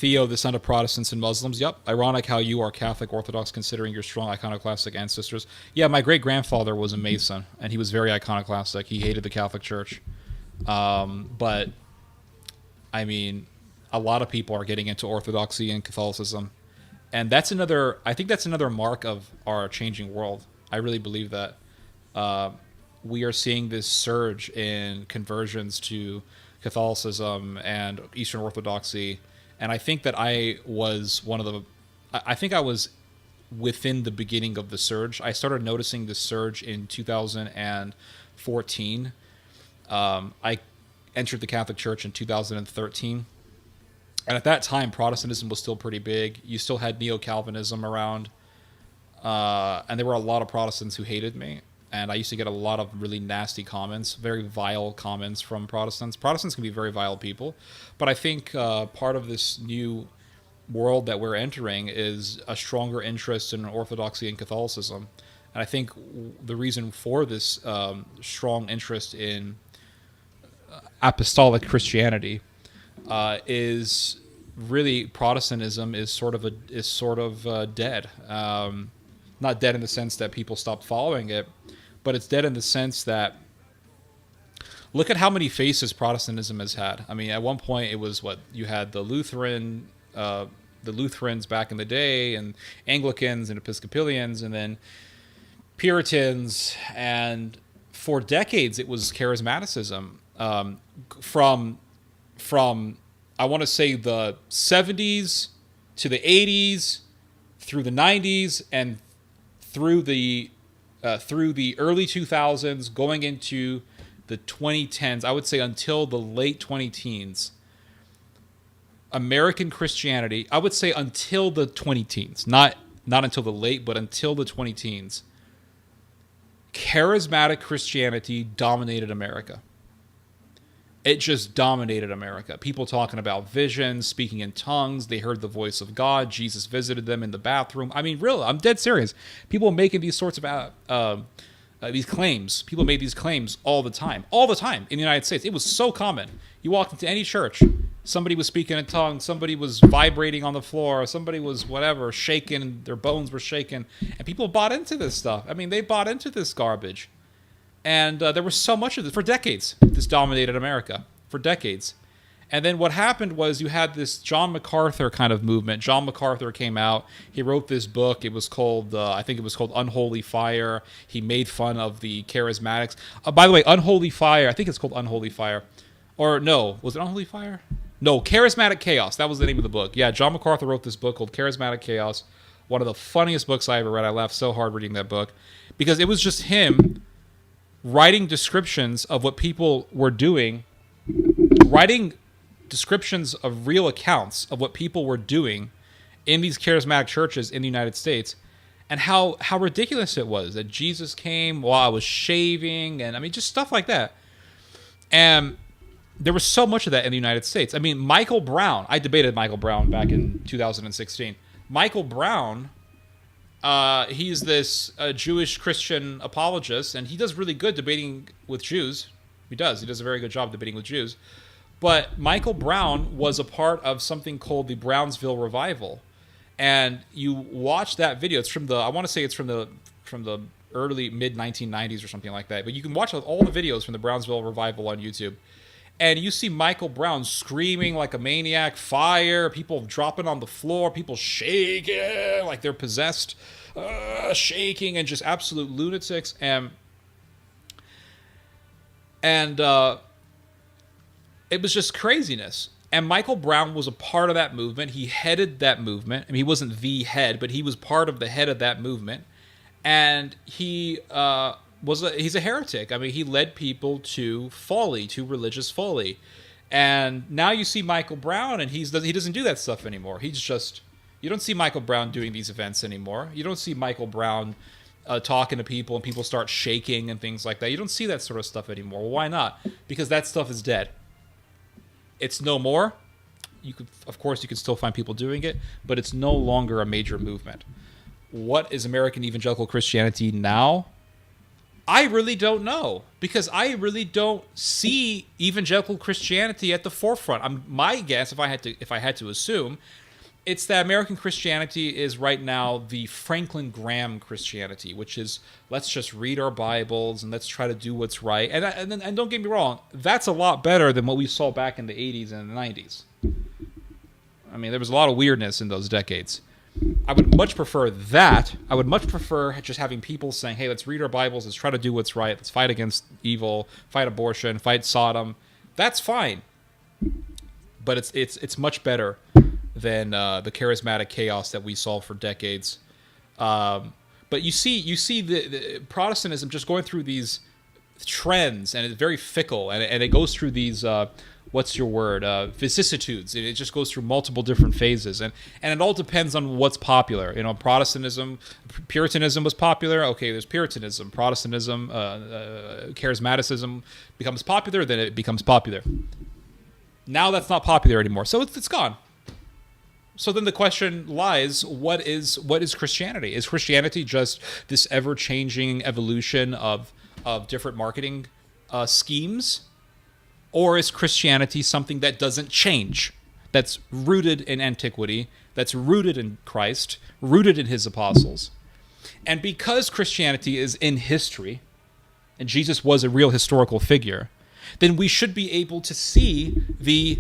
Theo, the son of Protestants and Muslims. Yep. Ironic how you are Catholic Orthodox considering your strong iconoclastic ancestors. Yeah, my great-grandfather was a Mason, and he was very iconoclastic. He hated the Catholic Church. But, I mean, a lot of people are getting into Orthodoxy and Catholicism. And I think that's another mark of our changing world. I really believe that. We are seeing this surge in conversions to Catholicism and Eastern Orthodoxy. And I think that I was within the beginning of the surge. I started noticing the surge in 2014. I entered the Catholic Church in 2013. And at that time, Protestantism was still pretty big. You still had Neo-Calvinism around. And there were a lot of Protestants who hated me. And I used to get a lot of really nasty comments, very vile comments from Protestants. Protestants can be very vile people. But I think part of this new world that we're entering is a stronger interest in Orthodoxy and Catholicism. And I think the reason for this strong interest in apostolic Christianity is really Protestantism is sort of dead. Not dead in the sense that people stopped following it, but it's dead in the sense that look at how many faces Protestantism has had. I mean, at one point it was you had the Lutherans back in the day, and Anglicans and Episcopalians, and then Puritans, and for decades it was Charismaticism. From I want to say the 70s to the 80s, through the 90s, and through the early 2000s, going into the 2010s, I would say until the late 2010s, American Christianity, I would say until the 2010s, not until the late, but until the 2010s, charismatic Christianity dominated America. It just dominated America. People talking about visions, speaking in tongues. They heard the voice of God. Jesus visited them in the bathroom. I mean, really, I'm dead serious. People making these sorts of these claims. People made these claims all the time in the United States. It was so common. You walked into any church, somebody was speaking in tongues, somebody was vibrating on the floor, somebody was whatever, shaking, their bones were shaking, and people bought into this stuff. I mean, they bought into this garbage. And there was so much of this for decades. This dominated America for decades. And then what happened was you had this John MacArthur kind of movement. John MacArthur came out. He wrote this book. It was called, I think it was called Unholy Fire. He made fun of the charismatics. By the way, Unholy Fire, I think it's called Unholy Fire. Or no, was it Unholy Fire? No, Charismatic Chaos. That was the name of the book. Yeah, John MacArthur wrote this book called Charismatic Chaos. One of the funniest books I ever read. I laughed so hard reading that book. Because it was just him writing descriptions of what people were doing, writing descriptions of real accounts of what people were doing in these charismatic churches in the United States, and how ridiculous it was that Jesus came while I was shaving, and I mean, just stuff like that. And there was so much of that in the United States. I mean, Michael Brown, I debated Michael Brown back in 2016. Michael Brown, he's this Jewish Christian apologist, and he does really good debating with Jews. He does a very good job debating with Jews. But Michael Brown was a part of something called the Brownsville Revival. And you watch that video. It's from I want to say it's from the early mid 1990s or something like that. But you can watch all the videos from the Brownsville Revival on YouTube. And you see Michael Brown screaming like a maniac, fire, people dropping on the floor, people shaking like they're possessed, shaking, and just absolute lunatics. And it was just craziness. And Michael Brown was a part of that movement. He headed that movement. I mean, he wasn't the head, but he was part of the head of that movement. And he's a heretic. I mean, he led people to folly, to religious folly. And now you see Michael Brown, and he doesn't do that stuff anymore. You don't see Michael Brown doing these events anymore. You don't see Michael Brown talking to people and people start shaking and things like that. You don't see that sort of stuff anymore. Well, why not? Because that stuff is dead. It's no more. Of course, you can still find people doing it, but it's no longer a major movement. What is American evangelical Christianity now? I really don't know, because I really don't see evangelical Christianity at the forefront. My guess, if I had to assume, it's that American Christianity is right now the Franklin Graham Christianity, which is, let's just read our Bibles and let's try to do what's right. And don't get me wrong, that's a lot better than what we saw back in the 80s and the 90s. I mean, there was a lot of weirdness in those decades. I would much prefer that. I would much prefer just having people saying, hey, let's read our Bibles, let's try to do what's right, let's fight against evil, fight abortion, fight Sodom. That's fine. But it's much better than the charismatic chaos that we saw for decades. But you see the Protestantism just going through these trends, and it's very fickle, and it goes through these vicissitudes. It just goes through multiple different phases, and it all depends on what's popular. Puritanism was popular. Okay, there's Puritanism. Protestantism, charismaticism becomes popular, then it becomes popular. Now that's not popular anymore, so it's gone. So then the question lies, what is Christianity? Is Christianity just this ever-changing evolution of different marketing schemes? Or is Christianity something that doesn't change, that's rooted in antiquity, that's rooted in Christ, rooted in his apostles? And because Christianity is in history, and Jesus was a real historical figure, then we should be able to see the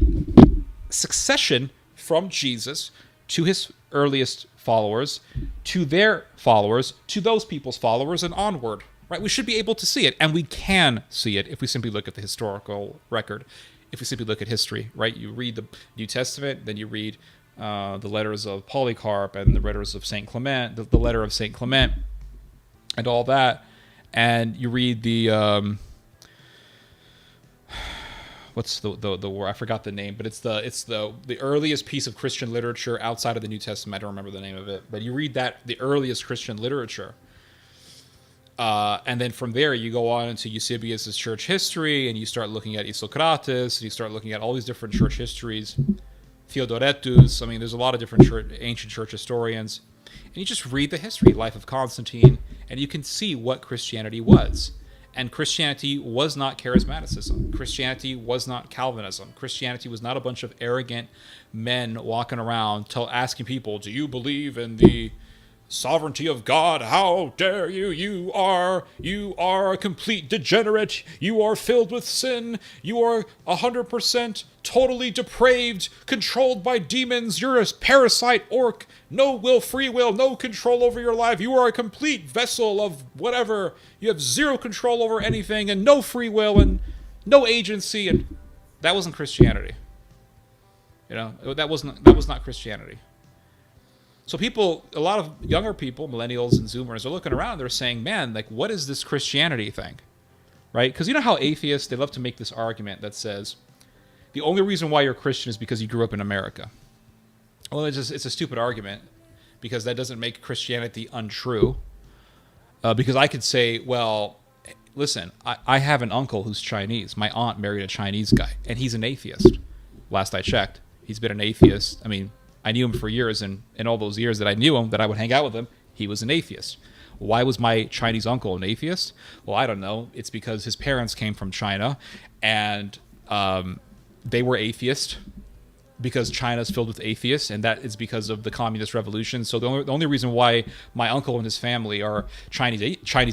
succession from Jesus to his earliest followers, to their followers, to those people's followers, and onward. Right? We should be able to see it, and we can see it if we simply look at the historical record, if we simply look at history. Right? You read the New Testament, then you read the letters of Polycarp and the letters of Saint Clement, the letter of Saint Clement, and all that, and you read the what's the word? I forgot the name, but it's the earliest piece of Christian literature outside of the New Testament. I don't remember the name of it, but you read the earliest Christian literature. And then from there, you go on into Eusebius' church history, and you start looking at Isocrates, and you start looking at all these different church histories, Theodoretus. I mean, there's a lot of different ancient church historians. And you just read the history, life of Constantine, and you can see what Christianity was. And Christianity was not charismaticism. Christianity was not Calvinism. Christianity was not a bunch of arrogant men walking around asking people, do you believe in the sovereignty of God? How dare you? You are a complete degenerate. You are filled with sin. You are 100% totally depraved, controlled by demons. You're a parasite orc. No free will, no control over your life. You are a complete vessel of whatever. You have zero control over anything, and no free will, and no agency. And that wasn't Christianity. That was not Christianity. So a lot of younger people, millennials and Zoomers, are looking around. They're saying, man, like, what is this Christianity thing? Right? Because you know how atheists, they love to make this argument that says, the only reason why you're Christian is because you grew up in America. Well, it's a stupid argument, because that doesn't make Christianity untrue. Because I could say, well, listen, I have an uncle who's Chinese. My aunt married a Chinese guy, and he's an atheist. Last I checked, he's been an atheist. I mean, I knew him for years, and in all those years that I knew him, that I would hang out with him, he was an atheist. Why was my Chinese uncle an atheist? Well, I don't know. It's because his parents came from China, and they were atheist, because China is filled with atheists, and that is because of the communist revolution. So the only reason why my uncle and his family are Chinese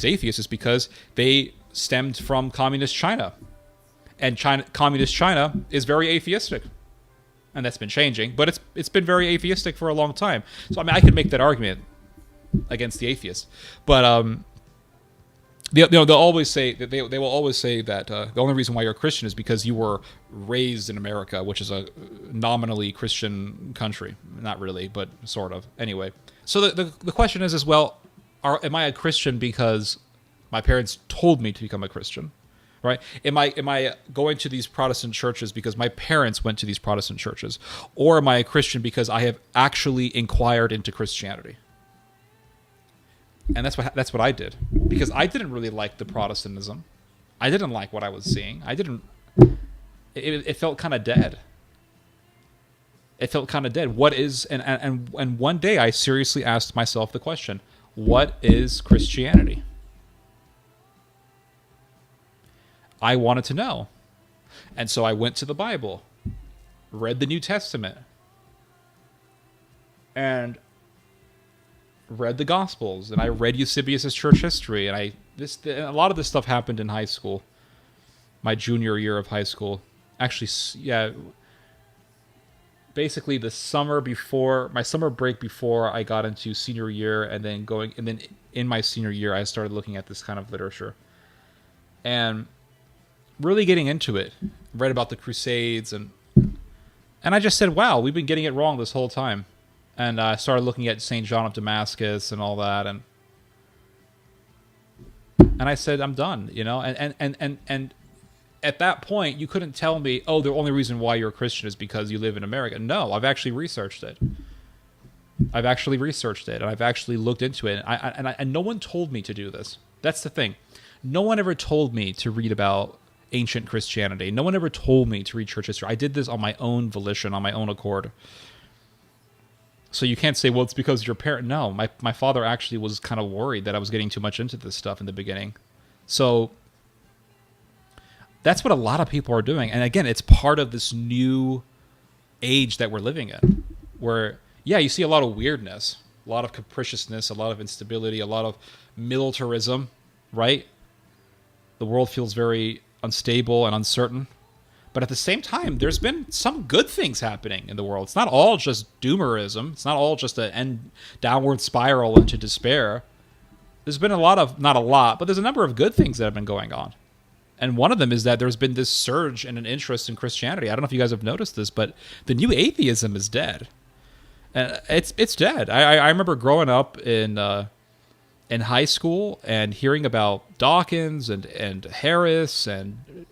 atheists is because they stemmed from communist China. And communist China is very atheistic. And that's been changing, but it's been very atheistic for a long time. So I mean, I could make that argument against the atheists, but they'll always say that they will always say that the only reason why you're a Christian is because you were raised in America, which is a nominally Christian country. Not really, but sort of. Anyway, so the question is well, am I a Christian because my parents told me to become a Christian? Right? Am I going to these Protestant churches because my parents went to these Protestant churches? Or am I a Christian because I have actually inquired into Christianity? And that's what I did. Because I didn't really like the Protestantism. I didn't like what I was seeing. It felt kind of dead. It felt kind of dead. What is, and one day I seriously asked myself the question, what is Christianity? I wanted to know. And so I went to the Bible, read the New Testament, and read the Gospels, and I read Eusebius's church history, and a lot of this stuff happened in high school, my junior year of high school. Actually, yeah, basically the summer before, my summer break before I got into senior year, and then in my senior year, I started looking at this kind of literature and really getting into it. Read about the Crusades, and I just said, wow, we've been getting it wrong this whole time. And I started looking at St. John of Damascus and all that, and I said, I'm done, you know. And at that point, you couldn't tell me, oh, the only reason why you're a Christian is because you live in America. No, I've actually researched it. And I've actually looked into it, and no one told me to do this. That's the thing. No one ever told me to read about ancient Christianity. No one ever told me to read church history. I did this on my own volition, on my own accord. So you can't say, well, it's because your parent. No, my father actually was kind of worried that I was getting too much into this stuff in the beginning. So that's what a lot of people are doing. And again, it's part of this new age that we're living in, where, yeah, you see a lot of weirdness, a lot of capriciousness, a lot of instability, a lot of militarism, right? The world feels very unstable and uncertain. But at the same time, there's been some good things happening in the world. It's not all just doomerism. It's not all just an downward spiral into despair. There's been not a lot, but there's a number of good things that have been going on. And one of them is that there's been this surge in an interest in Christianity. I don't know if you guys have noticed this, but the new atheism is dead. And it's dead. I remember growing up in high school and hearing about Dawkins and Harris and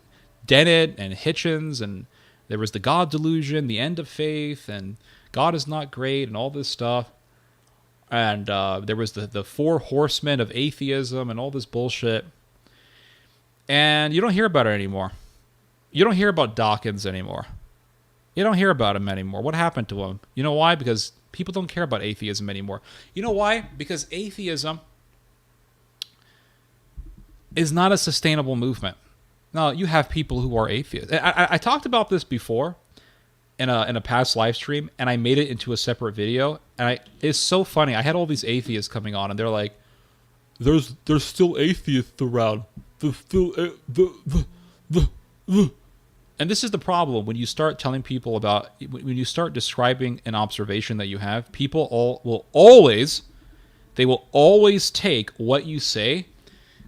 Dennett and Hitchens, and there was the God delusion, the end of faith, and God is not great, and all this stuff. And there was the four horsemen of atheism and all this bullshit. And you don't hear about it anymore. You don't hear about Dawkins anymore. You don't hear about him anymore. What happened to him? You know why? Because people don't care about atheism anymore. You know why? Because atheism is not a sustainable movement. Now, you have people who are atheists. I talked about this before in a past live stream, and I made it into a separate video. And it's so funny. I had all these atheists coming on, and they're like, "There's still atheists around. There's still And this is the problem when you start telling people about, when you start describing an observation that you have. People will always take what you say.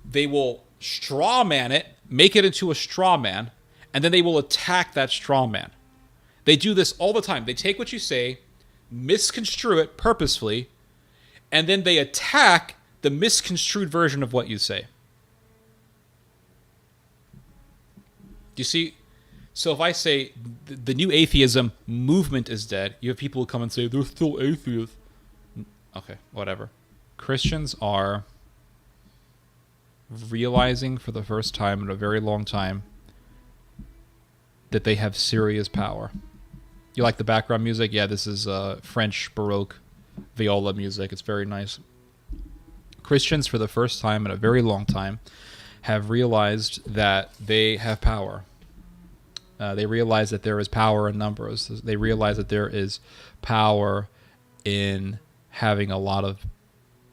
They will straw man it, make it into a straw man, and then they will attack that straw man. They do this all the time. They take what you say, misconstrue it purposefully, and then they attack the misconstrued version of what you say. Do you see? So if I say the new atheism movement is dead, you have people who come and say, there's still atheists. Okay, whatever. Christians are realizing for the first time in a very long time that they have serious power. You like the background music? Yeah, this is French Baroque viola music. It's very nice. Christians, for the first time in a very long time, have realized that they have power. They realize that there is power in numbers. They realize that there is power in having a lot of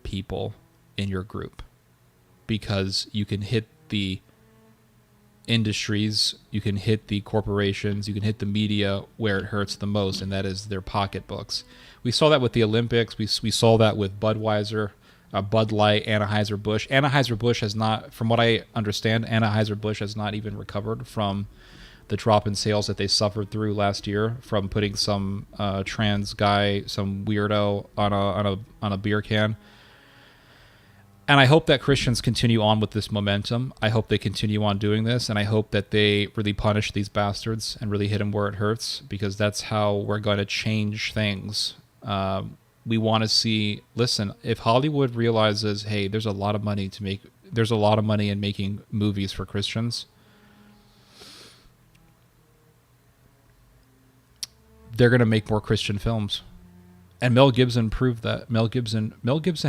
people in your group, because you can hit the industries, you can hit the corporations, you can hit the media where it hurts the most, and that is their pocketbooks. We saw that with the Olympics. We saw that with Budweiser, Bud Light, Anheuser-Busch. Anheuser-Busch has not, from what I understand, Anheuser-Busch has not even recovered from the drop in sales that they suffered through last year from putting some trans guy, some weirdo on a beer can. And I hope that Christians continue on with this momentum. I hope they continue on doing this, and I hope that they really punish these bastards and really hit them where it hurts, because that's how we're going to change things. We want to see, listen, if Hollywood realizes, hey, there's a lot of money to make, there's a lot of money in making movies for Christians, they're going to make more Christian films. And Mel Gibson proved that. Mel Gibson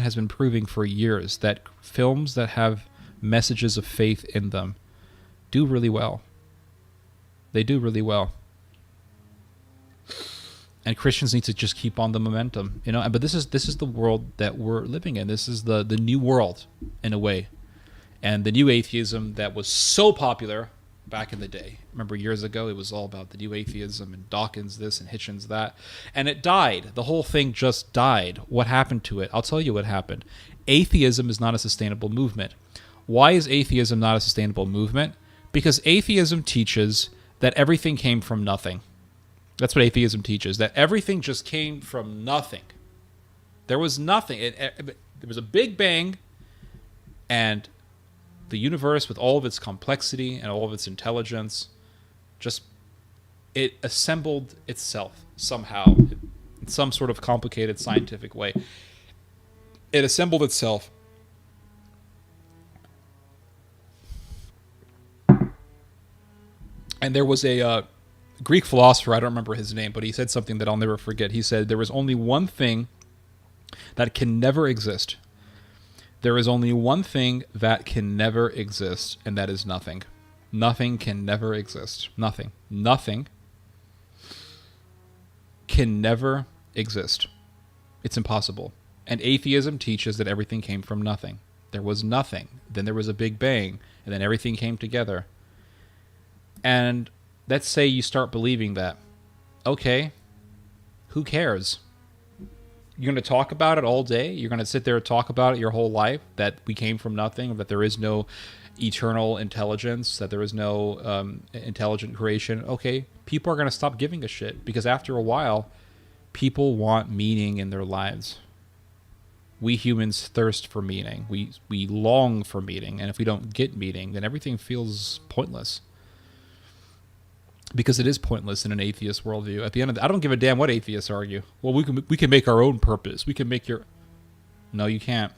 has been proving for years that films that have messages of faith in them do really well. They do really well. And Christians need to just keep on the momentum, you know. But this is the world that we're living in. This is the new world, in a way. And the new atheism that was so popular back in the day. Remember years ago, it was all about the new atheism and Dawkins this and Hitchens that. And it died. The whole thing just died. What happened to it? I'll tell you what happened. Atheism is not a sustainable movement. Why is atheism not a sustainable movement? Because atheism teaches that everything came from nothing. That's what atheism teaches, that everything just came from nothing. There was nothing. There was a big bang, and the universe, with all of its complexity and all of its intelligence, it assembled itself somehow in some sort of complicated scientific way. It assembled itself. And there was a Greek philosopher, I don't remember his name, but he said something that I'll never forget. He said, there was only one thing that can never exist. There is only one thing that can never exist, and that is nothing. Nothing can never exist. Nothing. Nothing can never exist. It's impossible. And atheism teaches that everything came from nothing. There was nothing. Then there was a big bang, and then everything came together. And let's say you start believing that. Okay, who cares? You're going to talk about it all day? You're going to sit there and talk about it your whole life, that we came from nothing, that there is no eternal intelligence, that there is no intelligent creation? Okay, people are going to stop giving a shit, because after a while, people want meaning in their lives. We humans thirst for meaning. We long for meaning, and if we don't get meaning, then everything feels pointless. Because it is pointless in an atheist worldview. At the end of I don't give a damn what atheists argue. Well, we can make our own purpose. We can make your... No, you can't.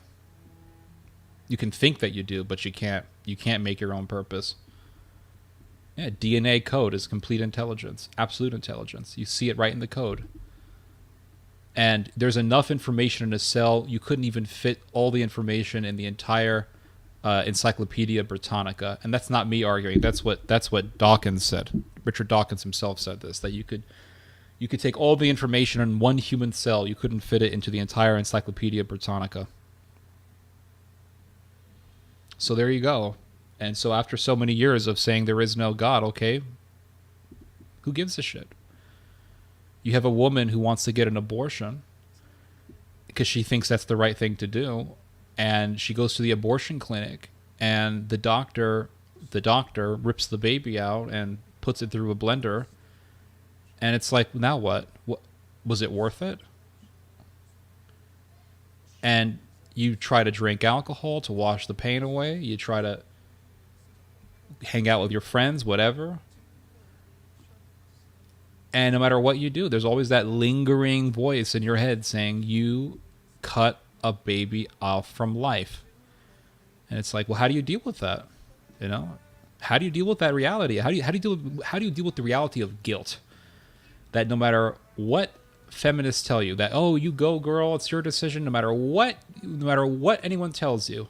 You can think that you do, but you can't. You can't make your own purpose. Yeah, DNA code is complete intelligence, absolute intelligence. You see it right in the code. And there's enough information in a cell, you couldn't even fit all the information in the entire Encyclopedia Britannica. And that's not me arguing. That's what Dawkins said. Richard Dawkins himself said this, that you could take all the information in one human cell, you couldn't fit it into the entire Encyclopedia Britannica. So there you go. And so after so many years of saying there is no God, okay, who gives a shit? You have a woman who wants to get an abortion because she thinks that's the right thing to do, and she goes to the abortion clinic, and the doctor rips the baby out and puts it through a blender, and it's like, now what? Was it worth it? And you try to drink alcohol to wash the pain away. You try to hang out with your friends, whatever. And no matter what you do, there's always that lingering voice in your head saying, you cut a baby off from life. And it's like, well, how do you deal with that? You know? How do you deal with that reality? How do you deal with the reality of guilt? That no matter what feminists tell you, that, oh, you go, girl, it's your decision, no matter what anyone tells you,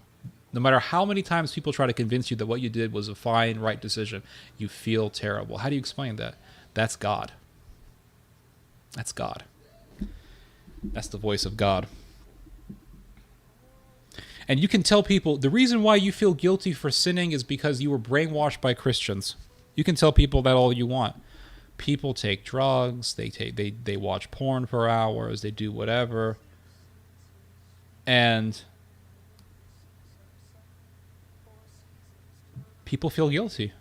no matter how many times people try to convince you that what you did was a fine, right decision, you feel terrible. How do you explain that? That's God. That's God. That's the voice of God. And you can tell people the reason why you feel guilty for sinning is because you were brainwashed by Christians. You can tell people that all you want. People take drugs, they watch porn for hours, they do whatever. And people feel guilty.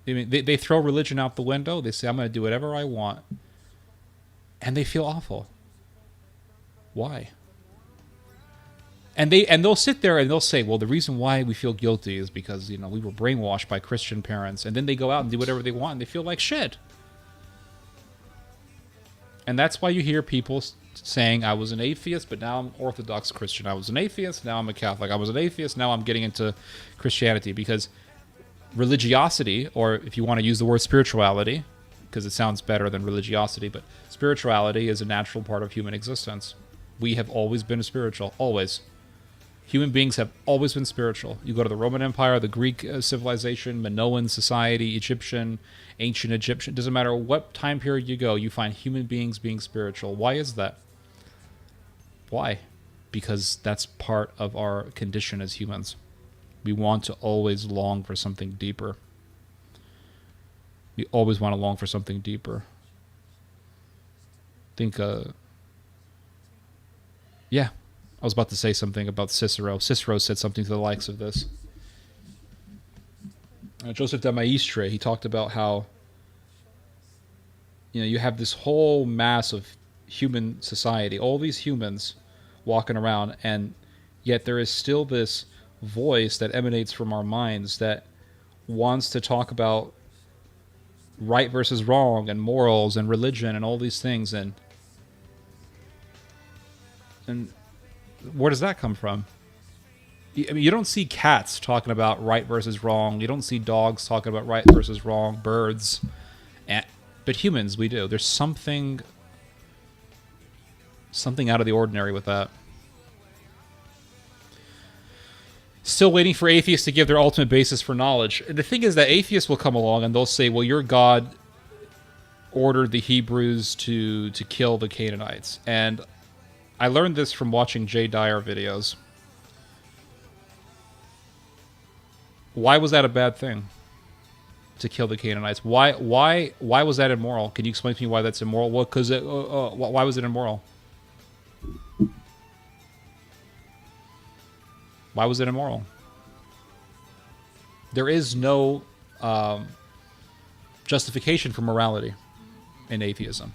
I mean, they throw religion out the window. They say, I'm going to do whatever I want. And they feel awful. Why? And they'll sit there and they'll say, well, the reason why we feel guilty is because, we were brainwashed by Christian parents. And then they go out and do whatever they want and they feel like shit. And that's why you hear people saying, I was an atheist, but now I'm Orthodox Christian. I was an atheist, now I'm a Catholic. I was an atheist, now I'm getting into Christianity. Because religiosity, or if you want to use the word spirituality, because it sounds better than religiosity, but spirituality is a natural part of human existence. We have always been spiritual, always. Human beings have always been spiritual. You go to the Roman Empire, the Greek civilization, Minoan society, Egyptian, ancient Egyptian. Doesn't matter what time period you go, you find human beings being spiritual. Why is that? Why? Because that's part of our condition as humans. We want to always long for something deeper. We always want to long for something deeper. Think, yeah, I was about to say something about Cicero. Cicero said something to the likes of this. Joseph de Maistre, he talked about how, you have this whole mass of human society, all these humans walking around, and yet there is still this voice that emanates from our minds that wants to talk about right versus wrong and morals and religion and all these things. And where does that come from? I mean, you don't see cats talking about right versus wrong. You don't see dogs talking about right versus wrong, birds. But humans, we do. There's something out of the ordinary with that. Still waiting for atheists to give their ultimate basis for knowledge. The thing is that atheists will come along and they'll say, well, your God ordered the Hebrews to kill the Canaanites. And I learned this from watching Jay Dyer videos. Why was that a bad thing? To kill the Canaanites. Why was that immoral? Can you explain to me why that's immoral? Well, because why was it immoral? Why was it immoral? There is no justification for morality in atheism.